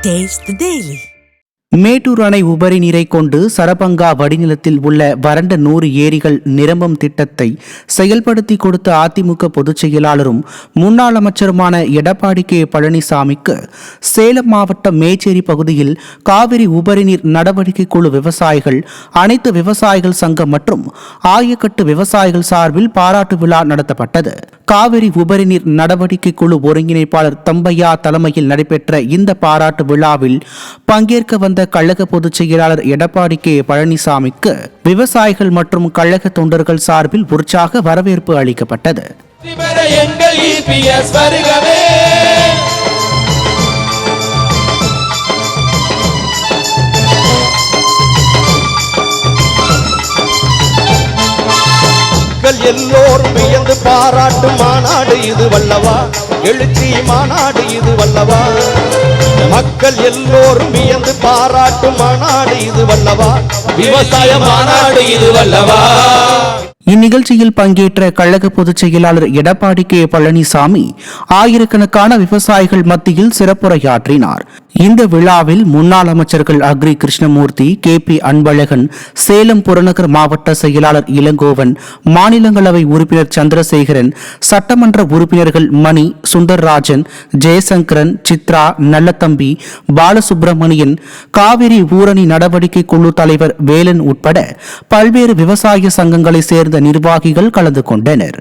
Taste the Daily. Mettur அணை உபரி நீரை கொண்டு சரபங்கா வடிநிலத்தில் உள்ள வறண்ட 100 ஏரிகள் நிரம்பும் திட்டத்தை செயல்படுத்தி கொடுத்த அதிமுக பொதுச் செயலாளரும் முன்னாள் அமைச்சருமான எடப்பாடி கே பழனிசாமிக்கு சேலம் மாவட்டம் மேச்சேரி பகுதியில் காவிரி உபரிநீர் நடவடிக்கை குழு விவசாயிகள், அனைத்து விவசாயிகள் சங்கம் மற்றும் ஆயக்கட்டு விவசாயிகள் சார்பில் பாராட்டு விழா நடத்தப்பட்டது. காவிரி உபரிநீர் நடவடிக்கை குழு ஒருங்கிணைப்பாளர் தம்பையா தலைமையில் நடைபெற்ற இந்த பாராட்டு விழாவில் பங்கேற்க வந்த கழக பொதுச் செயலாளர் எடப்பாடி கே பழனிசாமிக்கு விவசாயிகள் மற்றும் கழக தொண்டர்கள் சார்பில் உற்சாக வரவேற்பு அளிக்கப்பட்டது. எல்லோரும் வியந்து பாராட்டும் மாநாடு இது வல்லவா, எழுச்சி மாநாடு இது வல்லவா. மக்கள் எல்லோரும் வியந்து பாராட்டும் மாநாடு இது வல்லவா, விவசாய மாநாடு இது வல்லவா. இந்நிகழ்ச்சியில் பங்கேற்ற கழக பொதுச் செயலாளர் எடப்பாடி கே பழனிசாமி ஆயிரக்கணக்கான விவசாயிகள் மத்தியில் சிறப்புரையாற்றினார். இந்த விழாவில் முன்னாள் அமைச்சர்கள் அக்ரி கிருஷ்ணமூர்த்தி, KP அன்பழகன், சேலம் புறநகர் மாவட்ட செயலாளர் இளங்கோவன், மாநிலங்களவை உறுப்பினர் சந்திரசேகரன், சட்டமன்ற உறுப்பினர்கள் மணி, சுந்தர்ராஜன், ஜெயசங்கரன், சித்ரா, நல்லத்தம்பி, பாலசுப்பிரமணியன், காவிரி ஊரணி நடவடிக்கை குழு தலைவர் வேலன் உட்பட பல்வேறு விவசாய சங்கங்களை சேர்ந்த நிர்வாகிகள் கலந்து கொண்டனர்.